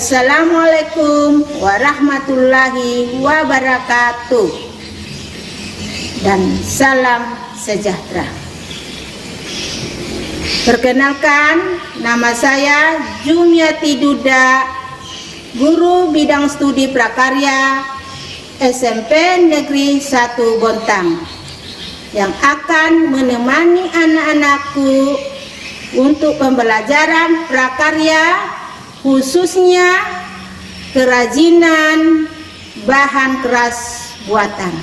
Wassalamualaikum warahmatullahi wabarakatuh. Dan salam sejahtera. Perkenalkan, nama saya Jumiati Duda, guru bidang studi prakarya SMP Negeri 1 Bontang, yang akan menemani anak-anakku untuk pembelajaran prakarya, khususnya kerajinan bahan keras buatan.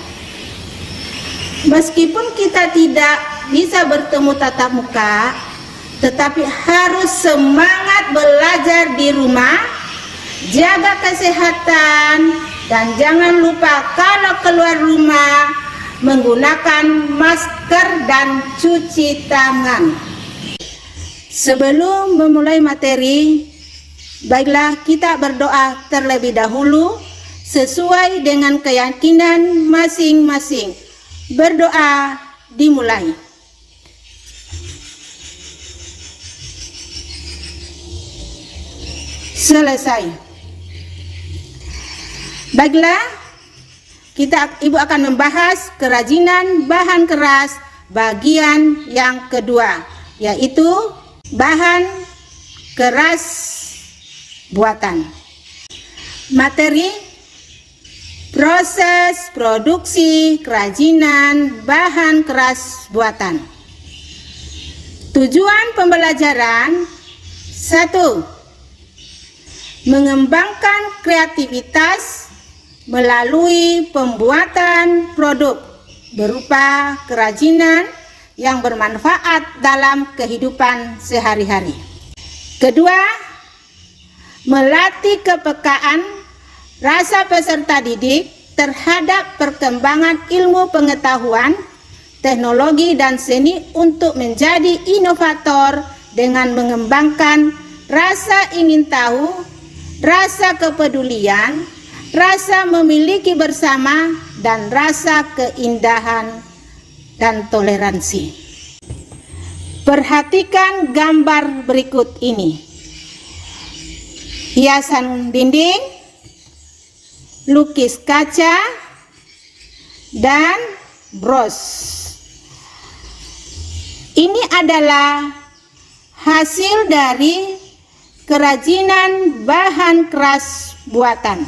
Meskipun kita tidak bisa bertemu tatap muka, tetapi harus semangat belajar di rumah, jaga kesehatan, dan jangan lupa kalau keluar rumah menggunakan masker dan cuci tangan. Sebelum memulai materi, baiklah kita berdoa terlebih dahulu sesuai dengan keyakinan masing-masing. Berdoa dimulai. Selesai. Baiklah, Ibu akan membahas kerajinan bahan keras bagian yang kedua, yaitu bahan keras buatan. Materi: proses produksi kerajinan bahan keras buatan. Tujuan pembelajaran: 1. Mengembangkan kreativitas melalui pembuatan produk berupa kerajinan yang bermanfaat dalam kehidupan sehari-hari. Kedua, melatih kepekaan rasa peserta didik terhadap perkembangan ilmu pengetahuan, teknologi, dan seni untuk menjadi inovator dengan mengembangkan rasa ingin tahu, rasa kepedulian, rasa memiliki bersama, dan rasa keindahan dan toleransi. Perhatikan gambar berikut ini. Hiasan dinding, lukis kaca, dan bros. Ini adalah hasil dari kerajinan bahan keras buatan.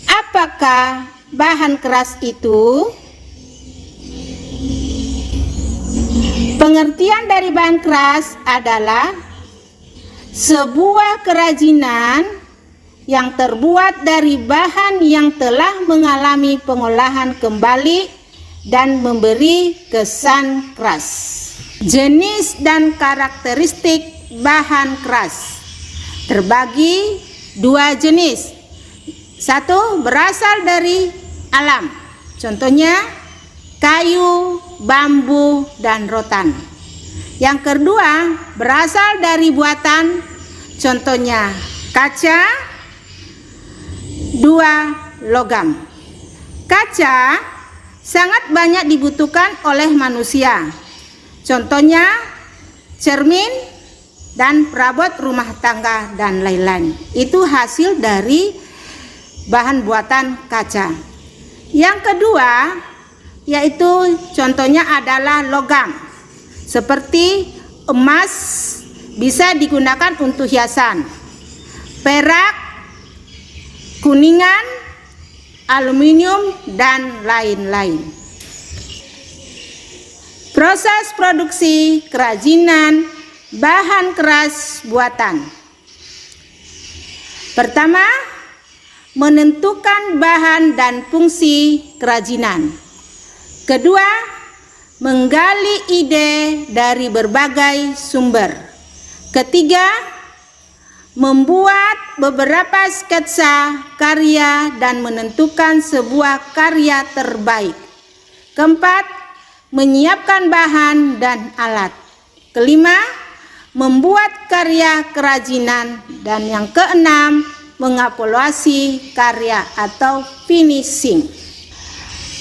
Apakah bahan keras itu? Pengertian dari bahan keras adalah sebuah kerajinan yang terbuat dari bahan yang telah mengalami pengolahan kembali dan memberi kesan keras. Jenis dan karakteristik bahan keras terbagi dua jenis. 1. Berasal dari alam, contohnya kayu, bambu, dan rotan. Yang kedua, berasal dari buatan, contohnya kaca. 2. Logam. Kaca sangat banyak dibutuhkan oleh manusia, contohnya cermin dan perabot rumah tangga dan lain-lain. Itu hasil dari bahan buatan kaca. Yang kedua, yaitu contohnya adalah logam, seperti emas bisa digunakan untuk hiasan, perak, kuningan, aluminium, dan lain-lain. Proses produksi kerajinan bahan keras buatan. Pertama, menentukan bahan dan fungsi kerajinan. Kedua, menggali ide dari berbagai sumber. Ketiga, membuat beberapa sketsa karya dan menentukan sebuah karya terbaik. Keempat, menyiapkan bahan dan alat. Kelima, membuat karya kerajinan. Dan yang keenam, mengevaluasi karya atau finishing.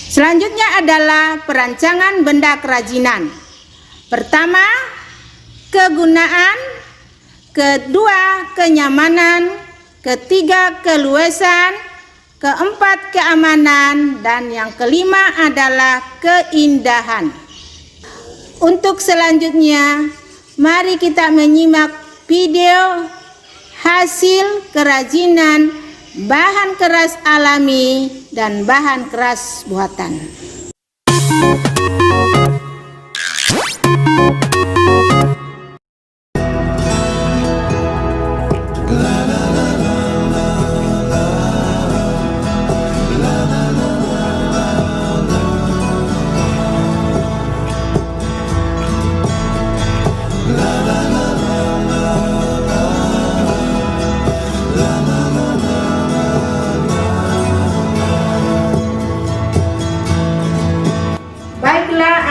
Selanjutnya adalah perancangan benda kerajinan. Pertama, kegunaan, kedua kenyamanan, ketiga keluasan, keempat keamanan, dan yang kelima adalah keindahan. Untuk selanjutnya, mari kita menyimak video hasil kerajinan bahan keras alami dan bahan keras buatan.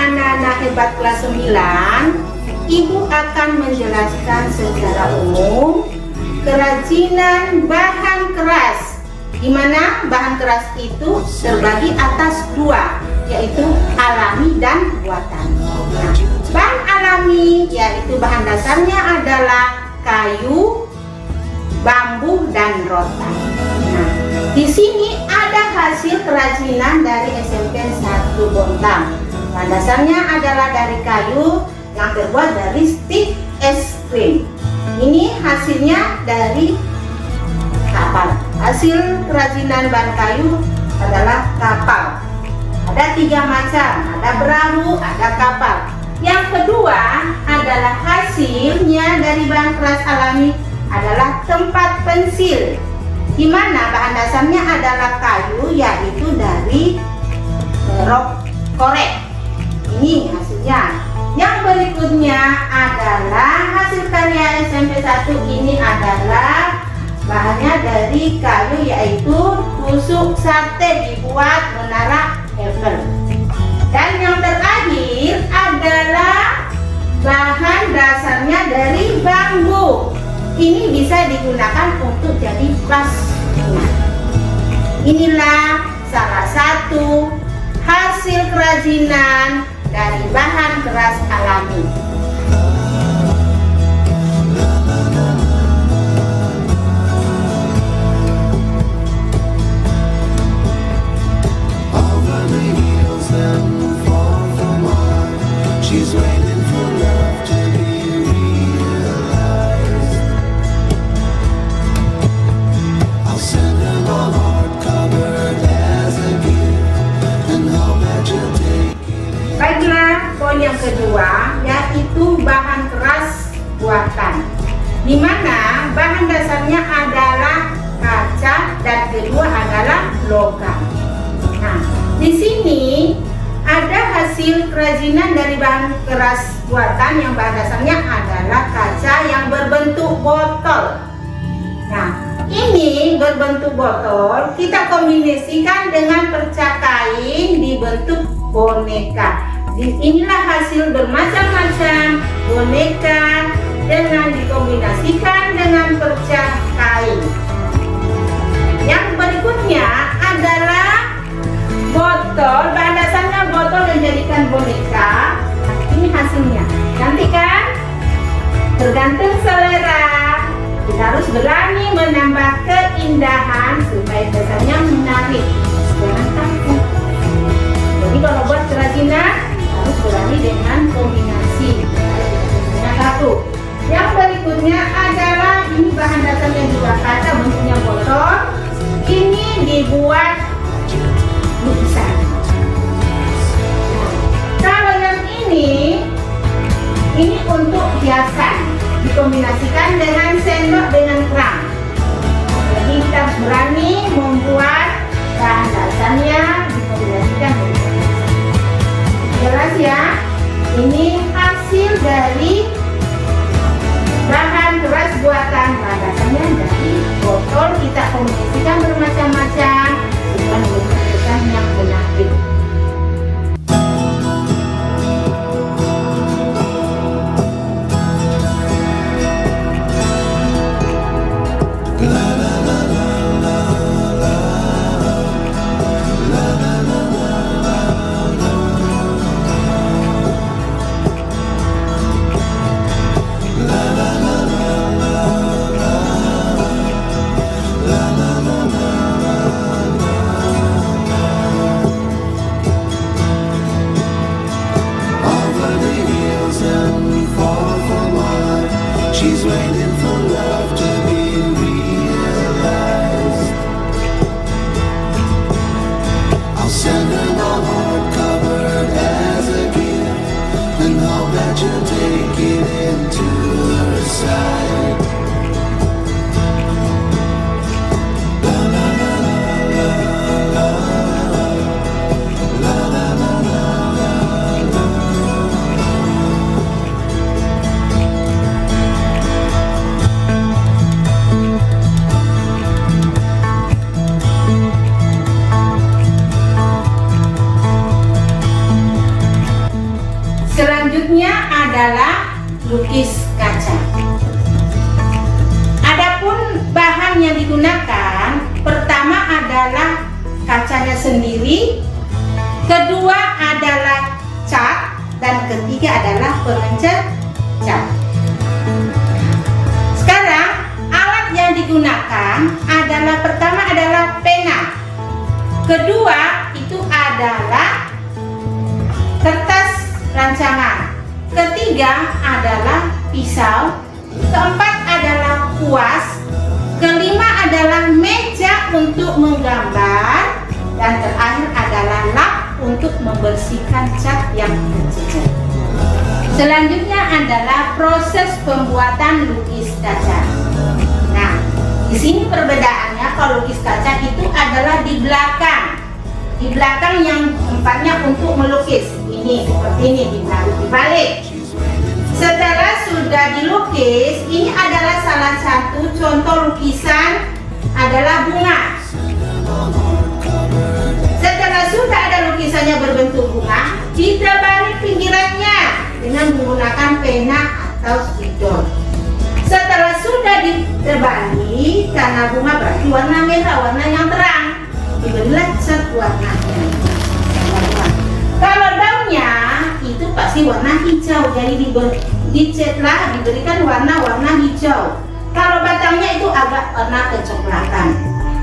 Anak-anak hebat kelas 9, Ibu akan menjelaskan secara umum kerajinan bahan keras, di mana bahan keras itu terbagi atas dua, yaitu alami dan buatan. Nah, bahan alami yaitu bahan dasarnya adalah kayu, bambu, dan rotan. Nah, di sini ada hasil kerajinan dari SMP 1 Bontang. Bahan dasarnya adalah dari kayu yang terbuat dari stik es krim. Ini hasilnya dari kapal. Hasil kerajinan bahan kayu adalah kapal. Ada 3 macam, ada perahu, ada kapal. Yang kedua adalah hasilnya dari bahan keras alami adalah tempat pensil, di mana bahan dasarnya adalah kayu, yaitu dari rok korek. Ini hasilnya. Yang berikutnya adalah hasil karya SMP 1. Ini adalah bahannya dari kayu, yaitu tusuk sate dibuat menara Eiffel. Dan yang terakhir adalah bahan dasarnya dari bambu. Ini bisa digunakan untuk jadi vas. Nah, inilah salah satu hasil kerajinan dari bahan keras alami. Poin yang kedua yaitu bahan keras buatan, di mana bahan dasarnya adalah kaca dan kedua adalah logam. Nah, di sini ada hasil kerajinan dari bahan keras buatan yang bahan dasarnya adalah kaca yang berbentuk botol. Nah, ini berbentuk botol kita kombinasikan dengan perca kain dibentuk boneka. Inilah hasil bermacam-macam boneka dengan dikombinasikan dengan perca kain. Yang berikutnya adalah botol, bahan dasarnya botol yang dijadikan boneka. Ini hasilnya, cantik kan? Tergantung selera. Kita harus berani menambah keindahan supaya dasarnya menarik. Jangan takut. Jadi kalau buat kerajinan harus berani dengan kombinasi. Yang satu. Yang berikutnya adalah ini bahan dasarnya juga kaca, bentuknya botol. Ini dibuat lukisan. Kalau yang ini untuk hiasan, dikombinasikan dengan sendok dengan kerang. Jadi kita harus berani sendiri, kedua adalah cat, dan ketiga adalah pengecat cat. Sekarang alat yang digunakan adalah, pertama adalah pena, kedua itu adalah kertas rancangan, ketiga adalah pisau, keempat adalah kuas, kelima adalah meja untuk menggambar, dan terakhir adalah lap untuk membersihkan cat yang tercecer. Selanjutnya adalah proses pembuatan lukis kaca. Nah, di sini perbedaannya, kalau lukis kaca itu adalah di belakang. Di belakang yang tempatnya untuk melukis. Ini seperti ini, dibalik. Setelah sudah dilukis, ini adalah salah satu contoh lukisan adalah bunga. Setelah sudah ada lukisannya berbentuk bunga, kita balik pinggirannya dengan menggunakan pena atau spidol. Setelah sudah dibalik, karena bunga berarti warna merah, warna yang terang, diberilah cat warnanya. Kalau daunnya itu pasti warna hijau, jadi dicatlah, diberikan warna hijau. Kalau batangnya itu agak warna kecoklatan.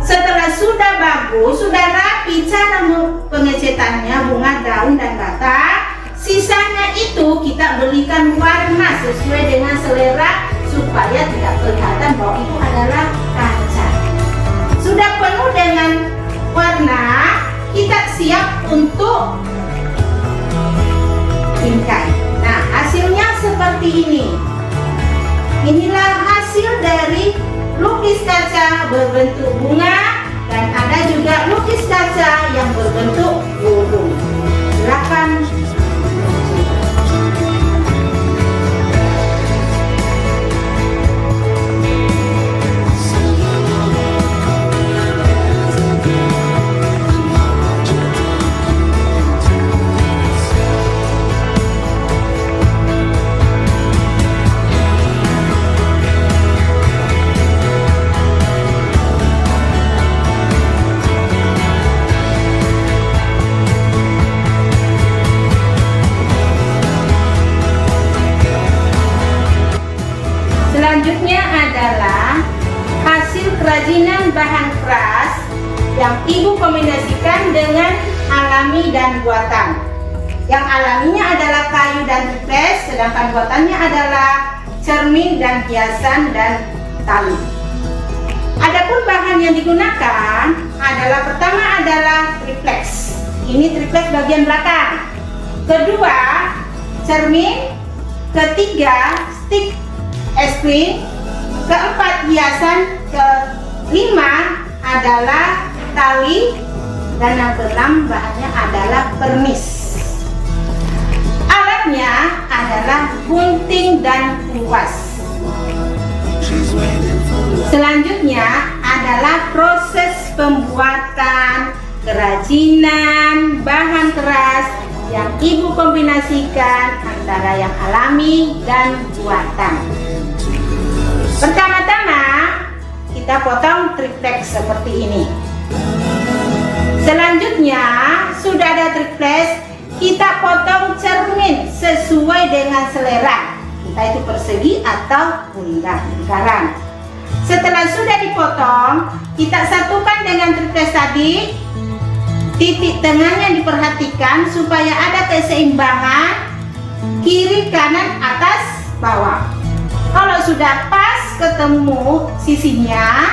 Setelah sudah bagus, sudah rapi cara pengecatannya, bunga, daun, dan batang, sisanya itu kita berikan warna sesuai dengan selera supaya tidak kelihatan bahwa itu adalah kaca. Sudah penuh dengan warna, kita siap untuk bingkai. Nah, hasilnya seperti ini. Inilah hasil dari lukis kaca berbentuk bunga, dan ada juga lukis kaca yang berbentuk burung. Silakan. Selanjutnya adalah hasil kerajinan bahan keras yang ibu kombinasikan dengan alami dan buatan. Yang alaminya adalah kayu dan triplex, sedangkan buatannya adalah cermin dan hiasan dan tali. Adapun bahan yang digunakan adalah, pertama adalah triplex. Ini triplex bagian belakang. Kedua, cermin. Ketiga, stick es krim. Keempat, hiasan. Kelima adalah tali, dan yang keenam bahannya adalah pernis. Alatnya adalah gunting dan kuas. Selanjutnya adalah proses pembuatan kerajinan bahan keras yang ibu kombinasikan antara yang alami dan buatan. Pertama-tama kita potong triplex seperti ini. Selanjutnya sudah ada triplex, kita potong cermin sesuai dengan selera kita, itu persegi atau lingkaran. Setelah sudah dipotong, kita satukan dengan triplex tadi. Titik tengahnya diperhatikan supaya ada keseimbangan kiri, kanan, atas, bawah. Kalau sudah pas ketemu sisinya,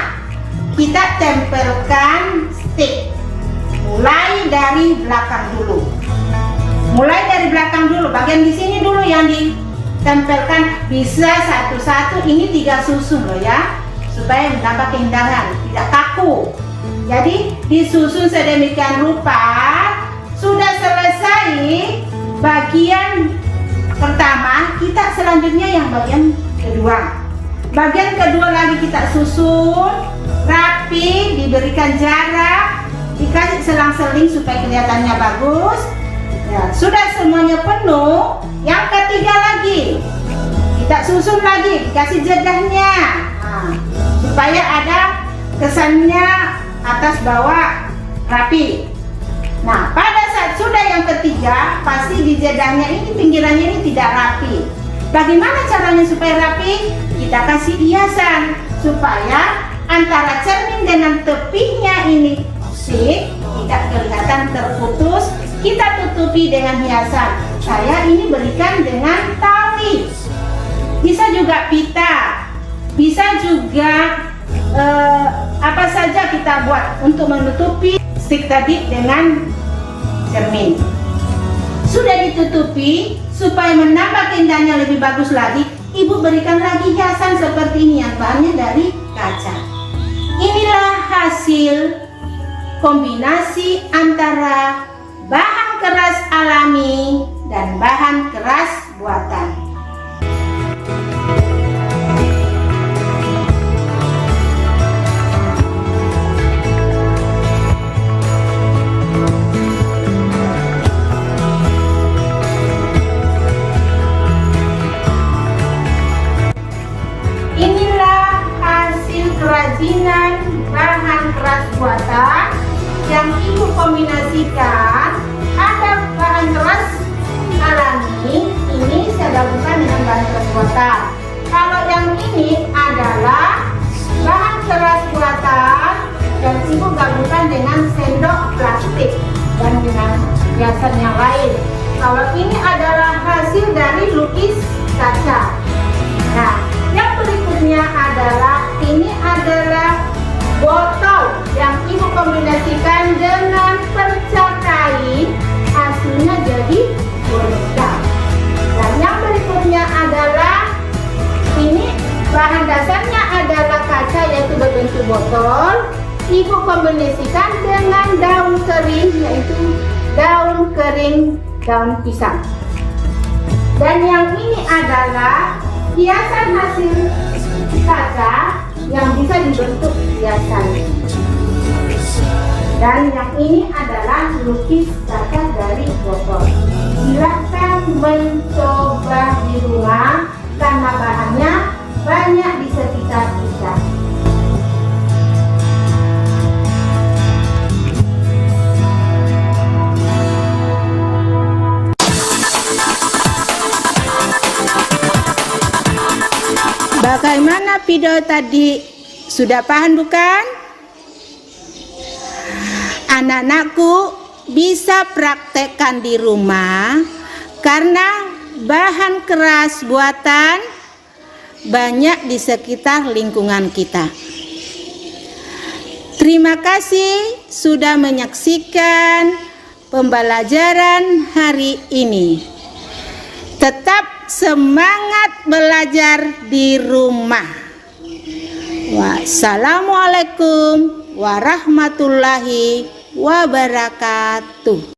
kita tempelkan stick. Mulai dari belakang dulu. Bagian di sini dulu yang ditempelkan. Bisa satu-satu, ini 3 susun loh ya, supaya menambah keindahan, tidak kaku. Jadi disusun sedemikian rupa. Sudah selesai bagian pertama, kita selanjutnya yang bagian kedua. Bagian kedua lagi kita susun rapi, diberikan jarak, dikasih selang-seling supaya kelihatannya bagus. Ya, sudah semuanya penuh. Yang ketiga lagi kita susun lagi, dikasih jedahnya, supaya ada kesannya atas bawah rapi. Nah, pada saat sudah yang ketiga, pasti di jedanya ini, pinggirannya ini tidak rapi. Bagaimana caranya supaya rapi? Kita kasih hiasan supaya antara cermin dengan tepinya ini tidak kelihatan terputus. Kita tutupi dengan hiasan. Saya ini berikan dengan tali. Bisa juga pita, bisa juga apa saja kita buat untuk menutupi stick tadi dengan cermin. Sudah ditutupi, supaya menambah keindahannya lebih bagus lagi, ibu berikan lagi hiasan seperti ini yang bahannya dari kaca. Inilah hasil kombinasi antara bahan keras alami dan bahan keras buatan. Kerajinan bahan keras buatan yang ibu kombinasikan. Ada bahan keras alami, ini saya gabungkan dengan bahan keras buatan. Kalau yang ini adalah bahan keras buatan dan ibu gabungkan dengan sendok plastik dan dengan hiasan yang lain. Kalau ini adalah hasil dari lukis kaca. Nah, yang berikutnya adalah ini adalah botol yang ibu kombinasikan dengan perca kain, hasilnya jadi boneka. Dan yang berikutnya adalah ini bahan dasarnya adalah kaca yaitu berbentuk botol. Ibu kombinasikan dengan daun kering yaitu daun kering daun pisang. Dan yang ini adalah hiasan hasil kaca yang bisa dibentuk hiasan. Dan yang ini adalah lukis kaca dari botol. Silahkan mencoba di rumah karena bahannya banyak di sekitar kita. Bagaimana video tadi? Sudah paham bukan? Anak-anakku bisa praktekkan di rumah karena bahan keras buatan banyak di sekitar lingkungan kita. Terima kasih sudah menyaksikan pembelajaran hari ini. Tetap semangat belajar di rumah. Wassalamualaikum warahmatullahi wabarakatuh.